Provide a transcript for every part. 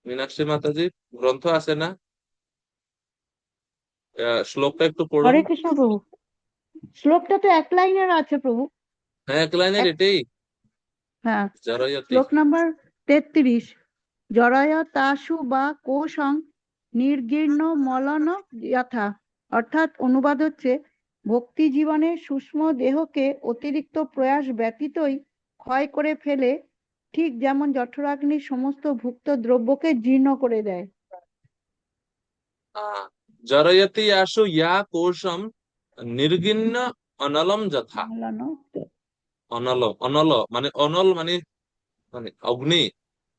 মীনাক্ষী মাতাজি, গ্রন্থ আছে না? শ্লোকটা একটু পড়ুন। হরে কৃষ্ণ প্রভু। শ্লোকটা তো এক লাইনের আছে প্রভু। হ্যাঁ, এক লাইনের এক, এটাই। হ্যাঁ। জড়য়তি। শ্লোক নাম্বার 33। জরায় তাসু বা কোশং নির্গীর্ণ মলন যথা। অর্থাৎ অনুবাদ হচ্ছে, ভক্তি জীবনের সূক্ষ্ম দেহকে অতিরিক্ত প্রয়াস ব্যতীতই ক্ষয় করে ফেলে, ঠিক যেমন জঠরাগ্নি সমস্ত ভুক্ত দ্রব্যকে জীর্ণ করে দেয়। আহ, জড়য়তি আশু ইয়া কোশম নির্গিন্ন অনলম যথা। মলান। অনল, অনল মানে অনল মানে, মানে অগ্নি।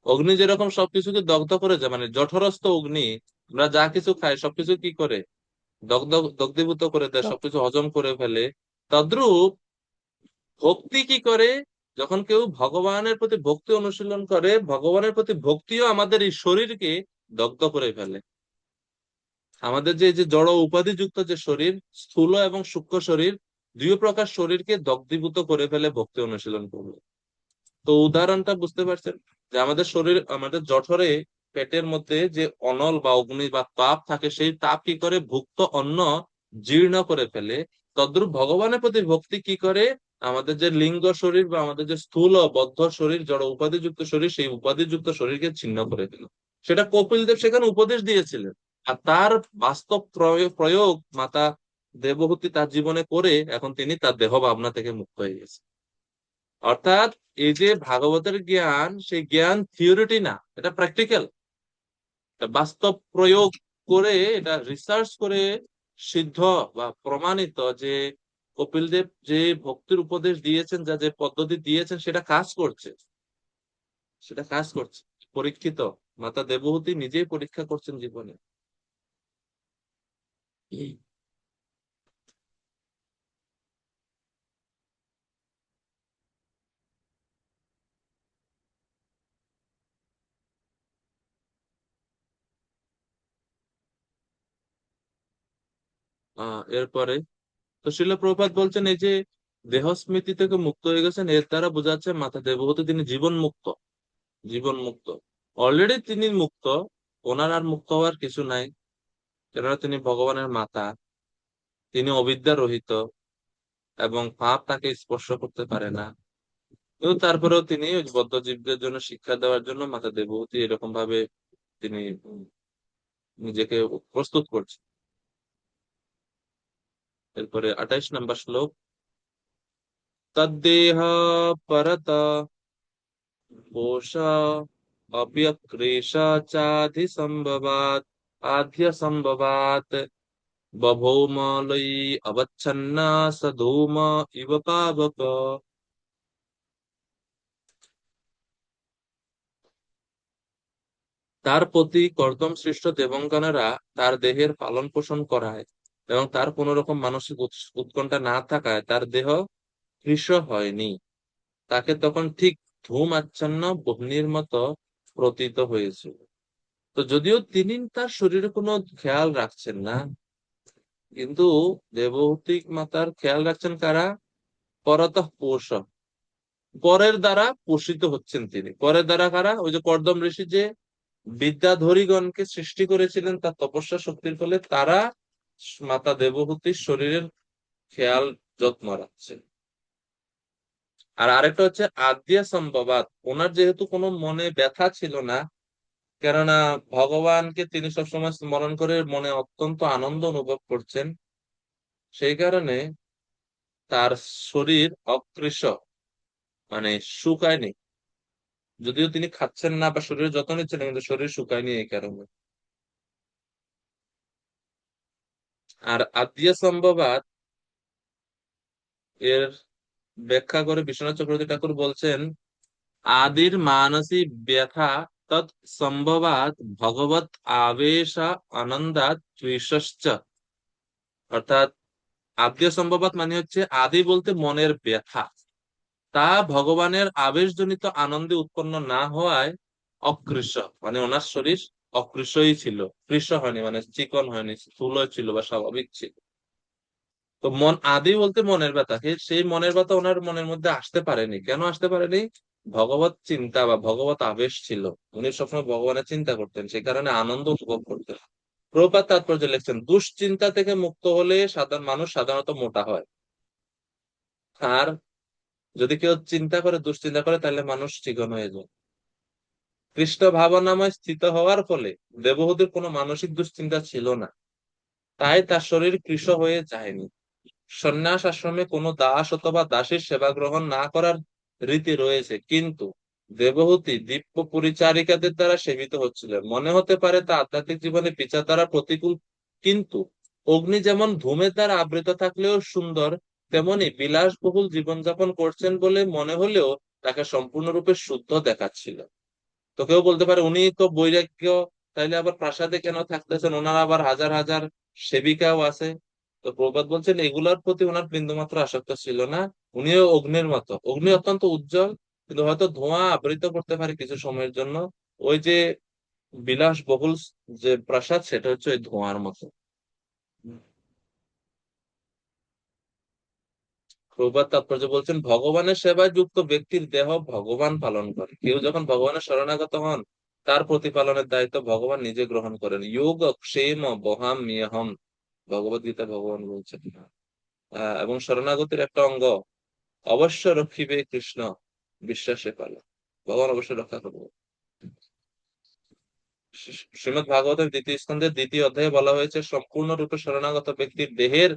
অগ্নি যেরকম সবকিছুকে দগ্ধ করে যায়, মানে জঠরস্থ অগ্নি, আমরা যা কিছু খাই সবকিছু কি করে, দগ্ধ, দগ্ধীভূত করে দেয়, সবকিছু হজম করে ফেলে। তদ্রূপ ভক্তি কি করে, যখন কেউ ভগবানের প্রতি ভক্তি অনুশীলন করে, ভগবানের প্রতি ভক্তিও আমাদের এই শরীরকে দগ্ধ করে ফেলে। আমাদের যে যে জড় উপাধিযুক্ত যে শরীর, স্থূল এবং সূক্ষ্ম শরীর, দুই প্রকার শরীরকে দগ্ধীভূত করে ফেলে ভক্তি অনুশীলন করলে। তো উদাহরণটা বুঝতে পারছেন, যে আমাদের শরীর, আমাদের জঠরে, পেটের মধ্যে যে অনল বা অগ্নি বা তাপ থাকে, সেই তাপ কি করে ভুক্ত অন্ন জীর্ণ করে ফেলে। তদ্রূপ ভগবানের প্রতি ভক্তি কি করে, আমাদের যে লিঙ্গ শরীর বা আমাদের যে স্থূল বদ্ধ শরীর, জড় উপাধিযুক্ত শরীর, সেই উপাধিযুক্ত শরীরকে ছিন্ন করে দিল। সেটা কপিল দেব সেখানে উপদেশ দিয়েছিলেন। আর তার বাস্তব প্রয়োগ মাতা দেবহূতি তার জীবনে করে এখন তিনি তার দেহ ভাবনা থেকে মুক্ত হয়ে গেছে। অর্থাৎ এই যে ভাগবতের জ্ঞান, সেই জ্ঞান থিওরিটি না, এটা প্র্যাকটিক্যাল, বাস্তব প্রয়োগ করে, এটা রিসার্চ করে সিদ্ধ বা প্রমাণিত যে কপিল দেব যে ভক্তির উপদেশ দিয়েছেন, যা যে পদ্ধতি দিয়েছেন, সেটা কাজ করছে, সেটা কাজ করছে। পরীক্ষিত, মাতা দেবহূতি নিজেই পরীক্ষা করছেন জীবনে। এরপরে তো শিল প্রভুপাদ বলছেন, এই যে দেহ স্মৃতি থেকে মুক্ত হয়ে গেছেন, এর দ্বারা বোঝাচ্ছে মাতা দেবহূতি তিনি জীবন মুক্ত, জীবন মুক্ত, অলরেডি তিনি মুক্ত। ওনার আর মুক্ত হওয়ার কিছু নাই, কেননা তিনি ভগবানের মাতা, তিনি অবিদ্যা রহিত, এবং পাপ তাকে স্পর্শ করতে পারে না। কিন্তু তারপরেও তিনি ওই বদ্ধ জীবদের জন্য শিক্ষা দেওয়ার জন্য মাতা দেবভূতি এরকম ভাবে তিনি নিজেকে প্রস্তুত করছেন। এরপরে 28 নম্বর শ্লোক। তদ্দেহ পরত কোশ অপ্যক্রেশ চাধি সম্ভবাত, আদ্য সম্ভবাত, বভৌমলয়ী অবচ্ছন্না সধূম ইব পাবক। তার প্রতি কর্দম সৃষ্ট দেবঙ্গনেরা তার দেহের পালন পোষণ করায়, এবং তার কোন রকম মানসিক উৎকণ্ঠা না থাকায় তার দেহ কৃশ হয়নি। তাকে তখন ঠিক ধূম আচ্ছন্ন বহ্নির মতো প্রতীত হয়েছিল। তো যদিও তিনি তার শরীরে কোনো খেয়াল রাখছেন না, কিন্তু দেবহূতি মাতার খেয়াল রাখছেন কারা? পরতঃ পোষ, পরের দ্বারা পোষিত হচ্ছেন তিনি। পরের দ্বারা কারা? ওই যে কর্দম ঋষি যে বিদ্যাধরীগণকে সৃষ্টি করেছিলেন তার তপস্যা শক্তির ফলে, তারা মাতা দেবহূতির শরীরের খেয়াল যত্ন রাখছেন। আর আরেকটা হচ্ছে আদ্যা সম্ভবাত, ওনার যেহেতু কোনো মনে ব্যথা ছিল না, কেননা ভগবানকে তিনি সবসময় স্মরণ করে মনে অত্যন্ত আনন্দ অনুভব করছেন, সেই কারণে তার শরীর অকৃশ, মানে শুকায়নি। যদিও তিনি খাচ্ছেন না বা শরীরের যত্ন নিচ্ছেন, কিন্তু শরীর শুকায়নি এই কারণে। আর আদ্যা সম্ভবাত এর ব্যাখ্যা করে বিশ্বনাথ চক্রবর্তী ঠাকুর বলছেন, আদির মানসী ব্যথা তৎ সম্ভবাত ভগবত আবেশ আনন্দাত তৃষশ্চ। অর্থাৎ আদ্য সম্ভবাত মানে হচ্ছে আদি বলতে মনের ব্যথা, তা ভগবানের আবেশজনিত আনন্দে উৎপন্ন না হওয়ায় অকৃশ, মানে ওনার শরীর অকৃশই ছিল, কৃশ হয়নি মানে চিকন হয়নি, স্থূল ছিল বা স্বাভাবিক ছিল। তো মন আদি বলতে মনের ব্যথা, সেই মনের ব্যথা ওনার মনের মধ্যে আসতে পারেনি। কেন আসতে পারেনি? ভগবত চিন্তা বা ভগবত আবেশ ছিল। উনি সবসময় ভগবানের চিন্তা করতেন, সে কারণে আনন্দ উপভোগ করতেন। প্রভুপাদ তাৎপর্য লিখছেন, দুশ্চিন্তা থেকে মুক্ত হলে সাধারণ মানুষ সাধারণত মোটা হয়। আর যদি কেউ চিন্তা করে, দুশ্চিন্তা করে, তাহলে মানুষ চিকন হয়ে যায়। কৃষ্ণ ভাবনাময় স্থিত হওয়ার ফলে দেবহূতির কোনো মানসিক দুশ্চিন্তা ছিল না, তাই তার শরীর কৃশ হয়ে যায়নি। সন্ন্যাস আশ্রমে কোনো দাস অথবা দাসীর সেবা গ্রহণ না করার রীতি রয়েছে, কিন্তু দেবহূতি দিব্য পরিচারিকাদের দ্বারা সেবিত হচ্ছিলেন। মনে হতে পারে তা আধ্যাত্মিক জীবনে পিছা দ্বারা প্রতিকূল, কিন্তু অগ্নি যেমন ধূমের দ্বারা আবৃত থাকলেও সুন্দর, তেমনি বিলাসবহুল জীবনযাপন করছেন বলে মনে হলেও তাকে সম্পূর্ণরূপে শুদ্ধ দেখাচ্ছিল। তো কেউ বলতে পারে উনি তো বৈরাগ্য, তাইলে আবার প্রাসাদে কেন থাকতেছেন, ওনার আবার হাজার হাজার সেবিকাও আছে। তো প্রভুপাদ বলছেন এগুলোর প্রতি ওনার বিন্দুমাত্র আসক্ত ছিল না। উনিও অগ্নির মতো, অগ্নি অত্যন্ত উজ্জ্বল, কিন্তু হয়তো ধোঁয়া আবৃত করতে পারে কিছু সময়ের জন্য। ওই যে বিলাসবহুল যে প্রাসাদ, সেটা হচ্ছে ওই ধোঁয়ার মতো। প্রভুপাদ তাৎপর্য বলছেন, ভগবানের সেবায় যুক্ত ব্যক্তির দেহ ভগবান পালন করে। কেউ যখন ভগবানের শরণাগত হন, তার প্রতিপালনের দায়িত্ব ভগবান নিজে গ্রহণ করেন। যোগ ক্ষেম বহাম মিয়হম, ভগবত গীতা ভগবান বলছেন। এবং শরণাগতির একটা অঙ্গ, অবশ্য রক্ষিবে কৃষ্ণ বিশ্বাসে পালন, ভগবান অবশ্যই রক্ষা করবে। শ্রীমদ ভাগবতের দ্বিতীয় স্কন্ধের দ্বিতীয় অধ্যায়ে বলা হয়েছে, সম্পূর্ণরূপে শরণাগত ব্যক্তির দেহের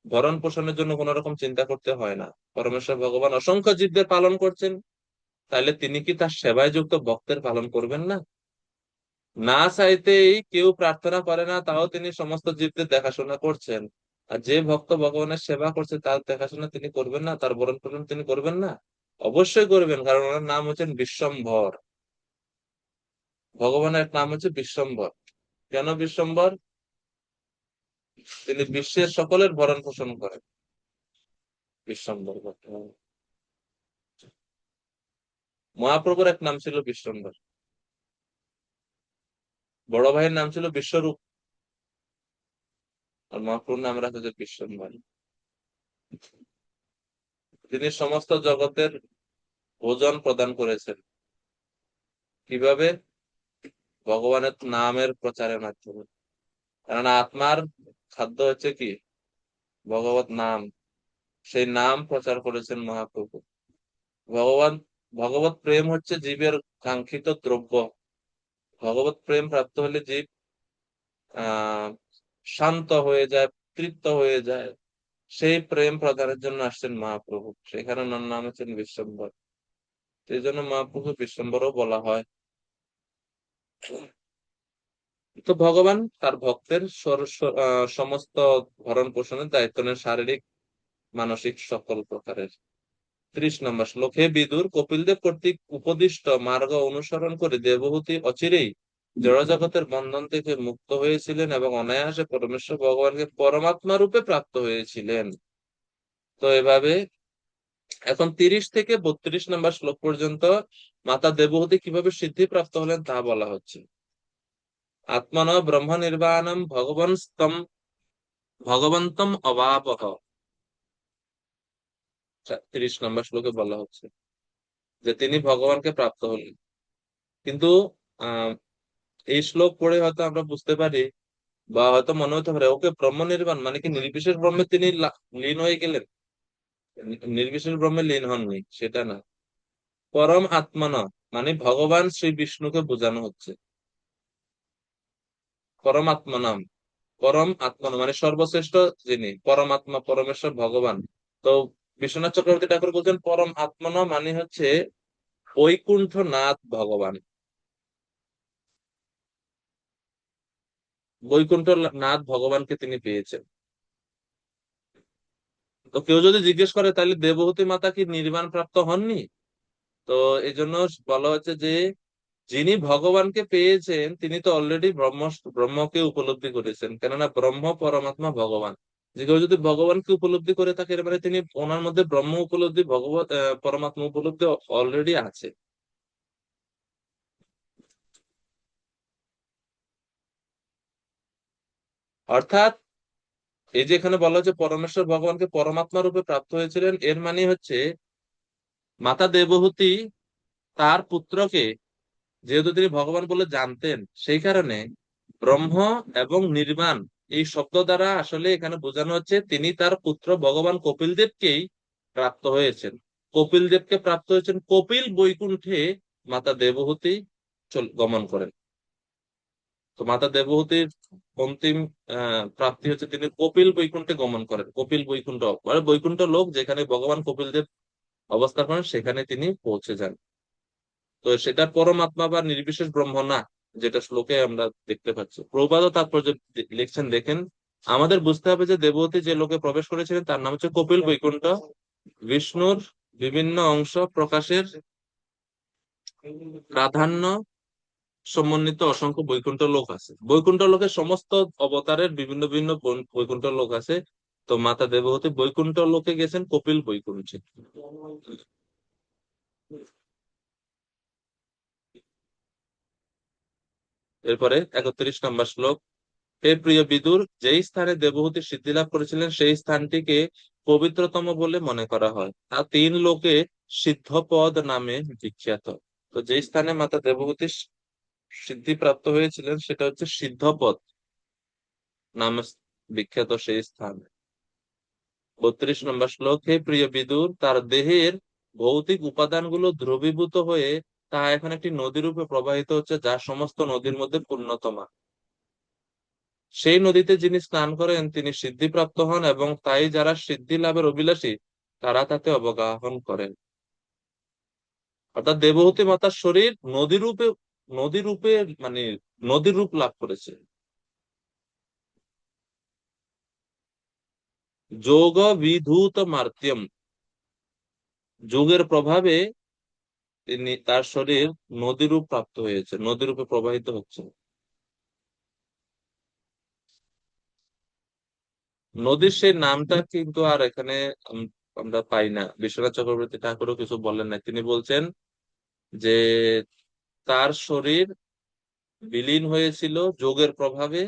ভরণ পোষণের জন্য কোন রকম চিন্তা করতে হয় না। পরমেশ্বর ভগবান অসংখ্য জীবদের পালন করছেন, তাহলে তিনি কি তার সেবায় যুক্ত ভক্তের পালন করবেন না? না চাইতেই কেউ প্রার্থনা করে না, তাও তিনি সমস্ত জীবদের দেখাশোনা করছেন। আর যে ভক্ত ভগবানের সেবা করছে, তার দেখাশোনা তিনি করবেন না? তার ভরণ পোষণ তিনি করবেন না? অবশ্যই করবেন, কারণ ওনার নাম হচ্ছেন বিশ্বম্ভর। ভগবানের এক নাম হচ্ছে বিশ্বম্ভর। কেন বিশ্বম্ভর? তিনি বিশ্বের সকলের ভরণ পোষণ করেন। বিশ্বম্ভর ভক্ত। মহাপ্রভুর এক নাম ছিল বিশ্বম্ভর, বড় ভাইয়ের নাম ছিল বিশ্বরূপ, আর মহাপ্রভুর নাম রাখা হচ্ছে বিশ্বম্ভর। তিনি সমস্ত জগতের ভোজন প্রদান করেছেন। কিভাবে? ভগবানের নামের প্রচারের মাধ্যমে। কারণ আত্মার খাদ্য হচ্ছে কি? ভগবত নাম। সেই নাম প্রচার করেছেন মহাপ্রভু। ভগবান, ভগবত প্রেম হচ্ছে জীবের কাঙ্ক্ষিত দ্রব্য। ভগবত প্রেম প্রাপ্ত হলে জীব আহ শান্ত হয়ে যায়, তৃপ্ত হয়ে যায়। সেই প্রেম প্রদানের জন্য আসছেন মহাপ্রভু, সেখানে ওনার নাম হচ্ছেন বিশ্বম্বর। সেই জন্য মহাপ্রভু বিশ্বম্বরও বলা হয়। তো ভগবান তার ভক্তের সমস্ত ভরণ পোষণের দায়িত্ব নেন, শারীরিক মানসিক সকল প্রকারের। 30 নম্বর শ্লোক, হে বিদুর, কপিলদেব কর্তৃক উপদিষ্ট মার্গ অনুসরণ করে দেবহূতি অচিরেই জড়জগতের বন্ধন থেকে মুক্ত হয়েছিলেন এবং অনায়াসে পরমেশ্বর ভগবানকে পরমাত্মা রূপে প্রাপ্ত হয়েছিলেন। তো এভাবে এখন 30 থেকে 32 নম্বর শ্লোক পর্যন্ত মাতা দেবহূতি কিভাবে সিদ্ধি প্রাপ্ত হলেন তা বলা হচ্ছে। আত্মন ব্রহ্ম নির্বাণম ভগবন্তম অবাপহ, 30 নম্বর শ্লোকে বলা হচ্ছে যে তিনি ভগবানকে প্রাপ্ত হলেন। কিন্তু আহ এই শ্লোক পড়ে হয়তো আমরা বুঝতে পারি, বা হয়তো মনে হতে পারে, ওকে ব্রহ্ম নির্বাণ মানে কি নির্বিশেষ ব্রহ্মে তিনি লীন হয়ে গেলেন? নির্বিশেষ ব্রহ্মে লীন হননি, সেটা না। পরম আত্মন মানে ভগবান শ্রী বিষ্ণুকে বোঝানো হচ্ছে। পরমাত্মা নাম, পরম আত্মা মানে সর্বশ্রেষ্ঠ যিনি পরমাত্মা, পরমেশ্বর ভগবান। তো বিশ্বনাথ চক্রবর্তী ঠাকুর বলছেন পরম আত্মন মানে হচ্ছে বৈকুণ্ঠ নাথ ভগবান। বৈকুণ্ঠ নাথ ভগবানকে তিনি পেয়েছেন। তো কেউ যদি জিজ্ঞেস করে তাহলে দেবহূতি মাতা কি নির্বাণ প্রাপ্ত হননি? তো এই জন্য বলা হচ্ছে যে যিনি ভগবানকে পেয়েছেন তিনি তো অলরেডি ব্রহ্মকে উপলব্ধি করেছেন, কেননা ব্রহ্ম পরমাত্মা ভগবান। যে কেউ যদি ভগবানকে উপলব্ধি করে থাকে, এর মানে তিনি, ওনার মধ্যে ব্রহ্ম উপলব্ধি, ভগবত পরমাত্মা উপলব্ধি অলরেডি আছে। অর্থাৎ এই যে এখানে বলা হচ্ছে পরমেশ্বর ভগবানকে পরমাত্মা রূপে প্রাপ্ত হয়েছিলেন, এর মানে হচ্ছে মাতা দেবহূতি তার পুত্রকে, যেহেতু তিনি ভগবান বলে জানতেন, সেই কারণে ব্রহ্ম এবং নির্বাণ এই শব্দ দ্বারা আসলে এখানে বোঝানো হচ্ছে তিনি তার পুত্র ভগবান কপিল দেবকেই প্রাপ্ত হয়েছেন। কপিল দেবকে প্রাপ্ত হয়েছেন, কপিল বৈকুণ্ঠে মাতা দেবহূতি গমন করেন। তো মাতা দেবহূতির অন্তিম প্রাপ্তি হচ্ছে তিনি কপিল বৈকুণ্ঠে গমন করেন। কপিল বৈকুণ্ঠ মানে বৈকুণ্ঠ লোক, যেখানে ভগবান কপিল দেব অবস্থান করেন, সেখানে তিনি পৌঁছে যান। তো সেটা পরমাত্মা বা নির্বিশেষ ব্রহ্ম না, যেটা শ্লোকে আমরা দেখতে পাচ্ছি। প্রভুপাদও তাৎপর্য লিখছেন, দেখেন, আমাদের বুঝতে হবে যে দেবতী যে লোকে প্রবেশ করেছিলেন তার নাম হচ্ছে কপিল বৈকুণ্ঠ। বিষ্ণুর বিভিন্ন অংশ প্রকাশের প্রাধান্য সমন্বিত অসংখ্য বৈকুণ্ঠ লোক আছে। বৈকুণ্ঠ লোকের সমস্ত অবতারের বিভিন্ন বিভিন্ন বৈকুণ্ঠ লোক আছে। তো মাতা দেবহূতি বৈকুণ্ঠ লোকে গেছেন কপিল বৈকুণ্ঠে। এরপরে 31 নম্বর শ্লোক। হে প্রিয় বিদুর, যেই স্থানে দেবহূতি সিদ্ধি লাভ করেছিলেন সেই স্থানটিকে পবিত্রতম বলে মনে করা হয়। তা 3 লোকে সিদ্ধপদ নামে বিখ্যাত। তো যেই স্থানে মাতা দেবহূতি সিদ্ধি প্রাপ্ত হয়েছিলেন সেটা হচ্ছে সিদ্ধপদ নামে বিখ্যাত সেই স্থান। 32 নম্বর শ্লোক। হে প্রিয় বিদুর, তার দেহের ভৌতিক উপাদানগুলো দ্রবীভূত হয়ে তা এখন একটি নদী রূপে প্রবাহিত হচ্ছে, যা সমস্ত নদীর মধ্যে পূর্ণতমা। সেই নদীতে যিনি স্নান করেন তিনি সিদ্ধিপ্রাপ্ত হন, এবং তাই যারা সিদ্ধি লাভের অভিলাষী তারা তাতে অবগাহন করেন। অর্থাৎ দেবহূতি মাতার শরীর নদী রূপে মানে নদীর রূপ লাভ করেছে। যোগ বিধূত মার্ত্যম, যোগের প্রভাবে তার শরীর নদীরূপ প্রাপ্ত হয়েছে, নদীরূপে প্রবাহিত হচ্ছে। নদীর সেই নামটা কিন্তু আর এখানে আমরা পাই না। বিশ্বনাথ চক্রবর্তী ঠাকুরও কিছু বলেন না, তিনি বলছেন যে তার শরীর বিলীন হয়েছিল যোগের প্রভাবে,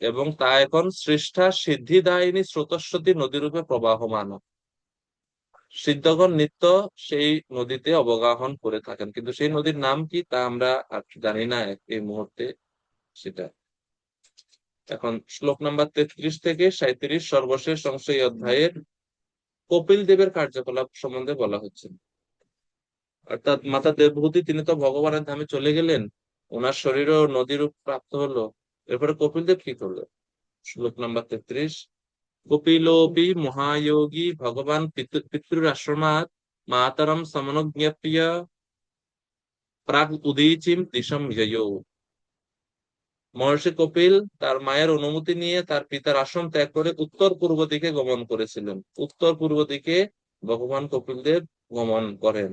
এবং তা এখন সৃষ্টা সিদ্ধিদায়িনী স্রোতস্বতী নদীরূপে প্রবাহমান। সিদ্ধগণ নিত্য সেই নদীতে অবগাহন করে থাকেন, কিন্তু সেই নদীর নাম কি তা আমরা আর জানি না এই মুহূর্তে সেটা। এখন শ্লোক নাম্বার 33 থেকে 37 সর্বশেষ অংশ এই অধ্যায়ের কপিল দেবের কার্যকলাপ সম্বন্ধে বলা হচ্ছে। অর্থাৎ মাতা দেবভূতি তিনি তো ভগবানের ধামে চলে গেলেন, ওনার শরীরও নদীরূপ প্রাপ্ত হলো। এরপরে কপিল দেব কি করলো? শ্লোক নাম্বার 33। কপিলোপি মহাযোগী ভগবান পিতৃর আশ্রমাৎ মাতরম সমনুজ্ঞপ্য প্রাগ উদীচিম দিশম যয়ৌ। মহর্ষি কপিল তার মায়ের অনুমতি নিয়ে তার পিতার আশ্রম ত্যাগ করে উত্তর পূর্ব দিকে গমন করেছিলেন। উত্তর পূর্ব দিকে ভগবান কপিল দেব গমন করেন।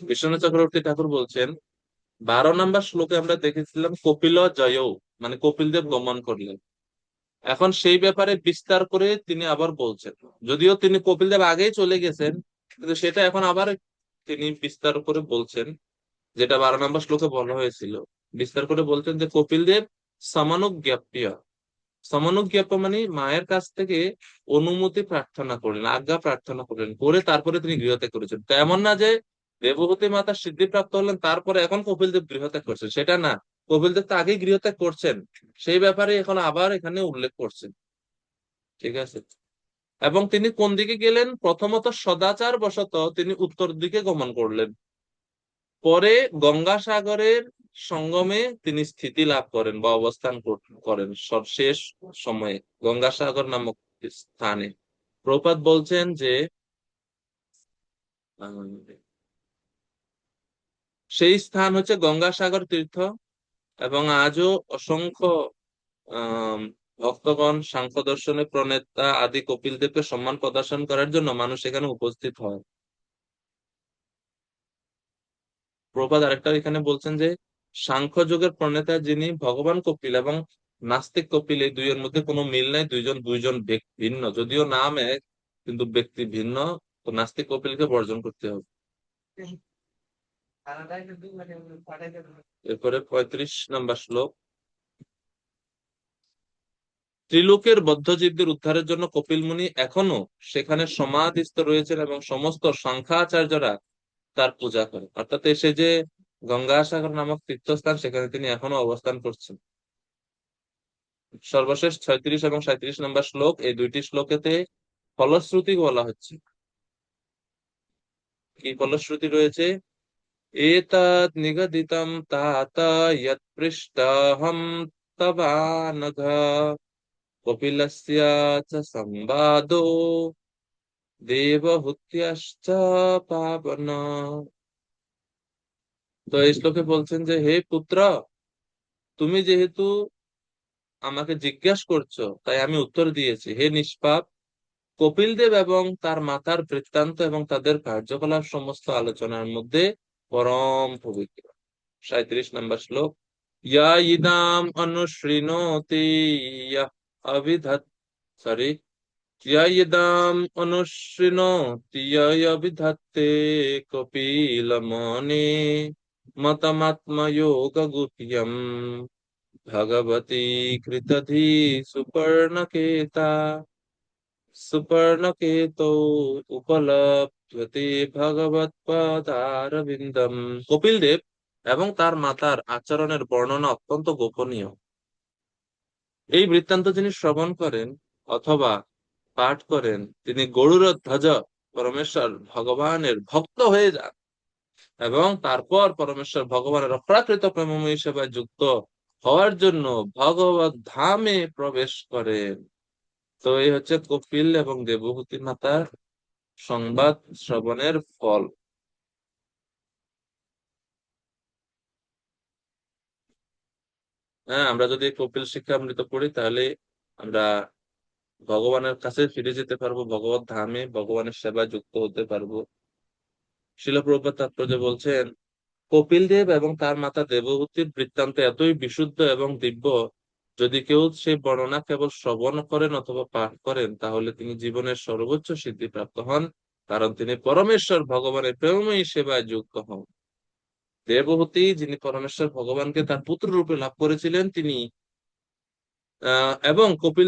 বিশ্বনাথ চক্রবর্তী ঠাকুর বলছেন, 12 নম্বর শ্লোকে আমরা দেখেছিলাম কপিল জয়ৌ, মানে কপিল দেব গমন করলেন। এখন সেই ব্যাপারে বিস্তার করে তিনি আবার বলছেন, যদিও তিনি কপিল দেব আগেই চলে গেছেন, কিন্তু সেটা এখন আবার তিনি বিস্তার করে বলছেন, যেটা 12 নম্বর শ্লোকে বলা হয়েছিল। বিস্তার করে বলছেন যে কপিল দেব সমানুজ্ঞাপ্য, সমানুজ্ঞাপ্য মানে মায়ের কাছ থেকে অনুমতি প্রার্থনা করলেন, আজ্ঞা প্রার্থনা করলেন, করে তারপরে তিনি গৃহত্যাগ করেছেন। তো এমন না যে দেবহূতি মাতা সিদ্ধিপ্রাপ্ত হলেন তারপরে এখন কপিল দেব গৃহত্যাগ করছেন, সেটা না। কপিল দেব তো আগেই গৃহত্যাগ করছেন, সেই ব্যাপারে এখন আবার এখানে উল্লেখ করছেন। ঠিক আছে। এবং তিনি কোন দিকে গেলেন? প্রথমত সদাচার বশত তিনি উত্তর দিকে গমন করলেন, পরে গঙ্গাসাগরের সঙ্গমে তিনি স্থিতি লাভ করেন বা অবস্থান করেন সর্বশেষ সময়ে গঙ্গাসাগর নামক স্থানে। প্রপাত বলছেন যে আহ, সেই স্থান হচ্ছে গঙ্গাসাগর তীর্থ, এবং আজও অসংখ্য আহ ভক্তগণ সাংখ্য দর্শনে প্রণেতা আদি কপিল দেবকে সম্মান প্রদর্শন করার জন্য মানুষ এখানে উপস্থিত হয়। প্রপাত আরেকটা এখানে বলছেন যে সাংখ্য যুগের প্রণেতা যিনি ভগবান কপিল এবং নাস্তিক কপিল, এই দুইয়ের মধ্যে কোনো মিল নাই। দুইজন দুইজন ভিন্ন, যদিও নাম এক কিন্তু ব্যক্তি ভিন্ন। তো নাস্তিক কপিলকে বর্জন করতে হবে। এরপরে 35 নম্বর শ্লোক। ত্রিলোকের বদ্ধজীবদের উদ্ধারের জন্য কপিল মুনি এখনো সেখানে সমাধিস্থ রয়েছেন এবং সমস্ত সাংখ্যাচার্যরা তার পূজা করে, অর্থাৎ সে যে গঙ্গাসাগর নামক তীর্থস্থান সেখানে তিনি এখনো অবস্থান করছেন। সর্বশেষ 36 এবং 37 নম্বর শ্লোক, এই দুইটি শ্লোকেতে ফলশ্রুতি বলা হচ্ছে। কি ফলশ্রুতি রয়েছে? এতৎ নিগদিতম তাত যৎ পৃষ্টাহম তবানঘ কপিলস্য চ সংবাদো দেবহূত্যশ্চ পাবন। তো এই শ্লোকে বলছেন যে হে পুত্র, তুমি যেহেতু আমাকে জিজ্ঞাসা করছো তাই আমি উত্তর দিয়েছি। হে নিষ্পাপ, কপিল দেব এবং তার মাতার বৃত্তান্ত এবং তাদের কার্যকলাপ সমস্ত আলোচনার মধ্যে পরম পবিত্র। 37 নম্বর শ্লোক। ইয়া ইদাম অনুশৃণোতি ইয়ঃ অবিধৎ সরি ইয়া ইদাম অনুশৃণোতি ইয় অবিধত্তে কপিলমুনে মতমাত্ময়োগ গুহ্যম ভগবতী কৃতধি সুপর্ণকেতা সুপর্ণকেতো উপলভ্যতে ভগবৎপাদারবিন্দম। কপিল দেব এবং তার মাতার আচরণের বর্ণনা অত্যন্ত গোপনীয়। এই বৃত্তান্ত যিনি শ্রবণ করেন অথবা পাঠ করেন তিনি গরুড়ধ্বজ পরমেশ্বর ভগবানের ভক্ত হয়ে যান এবং তারপর পরমেশ্বর ভগবানের অপ্রাকৃত প্রেমময়ী সেবায় যুক্ত হওয়ার জন্য ভগবত ধামে প্রবেশ করেন। তো এই হচ্ছে কপিল এবং দেবহূতি মাতার সংবাদ শ্রবণের ফল। হ্যাঁ, আমরা যদি কপিল শিক্ষামৃত পড়ি তাহলে আমরা ভগবানের কাছে ফিরে যেতে পারবো, ভগবত ধামে ভগবানের সেবায় যুক্ত হতে পারবো। শিল প্রভুপাদ তাৎপর্য বলছেন, কপিল দেব এবং তার মাতা দেবহূতির বৃত্তান্ত এতই বিশুদ্ধ এবং দিব্য, যদি কেউ সেই বর্ণনা কেবল শ্রবণ করেন অথবা পাঠ করেন তাহলে তিনি জীবনের সর্বোচ্চ সিদ্ধি প্রাপ্ত হন, কারণ তিনি পরমেশ্বর ভগবানের প্রেমময়ী সেবায় যুক্ত হন। দেবহূতি যিনি পরমেশ্বর ভগবানকে তার পুত্র রূপে লাভ করেছিলেন তিনি এবং কপিল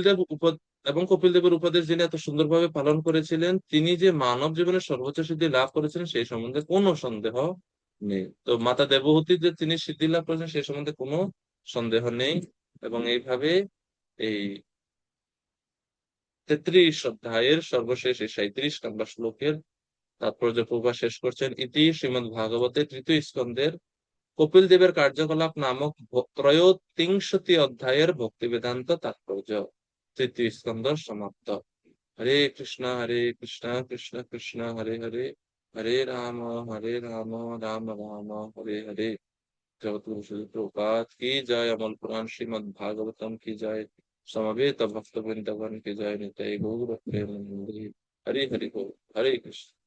দেবের উপদেশ যিনি এত সুন্দরভাবে পালন করেছিলেন, তিনি যে মানব জীবনের সর্বোচ্চ সিদ্ধি লাভ করেছিলেন সেই সম্বন্ধে কোনো সন্দেহ নেই। তো মাতা দেবহূতি যে তিনি সিদ্ধি লাভ করেছেন সেই সম্বন্ধে কোনো সন্দেহ নেই। এবং এইভাবে এই 33 অধ্যায়ের সর্বশেষ এই 37 নম্বর শ্লোকের তাৎপর্য প্রভা শেষ করছেন। ইতি শ্রীমদ ভাগবতে তৃতীয় স্কন্ধের কপিল দেবের কার্যকলাপ নামক ত্রয়োত্রিংশতি অধ্যায়ের ভক্তি বেদান্ত তাৎপর্য। তৃতীয় স্কন্ধ সমাপ্ত। হরে কৃষ্ণ কৃষ্ণ কৃষ্ণ হরে হরে, হরে রাম রাম রাম হরে হরে। জগৎগুরু শ্রী प्रभुपाद की जय। अमल पुराण श्रीमद् भागवतम की जय। समवेत भक्त वृंदावन की जय। निताय गौर प्रेमानंद। हरि हरि बोल। हरे कृष्ण।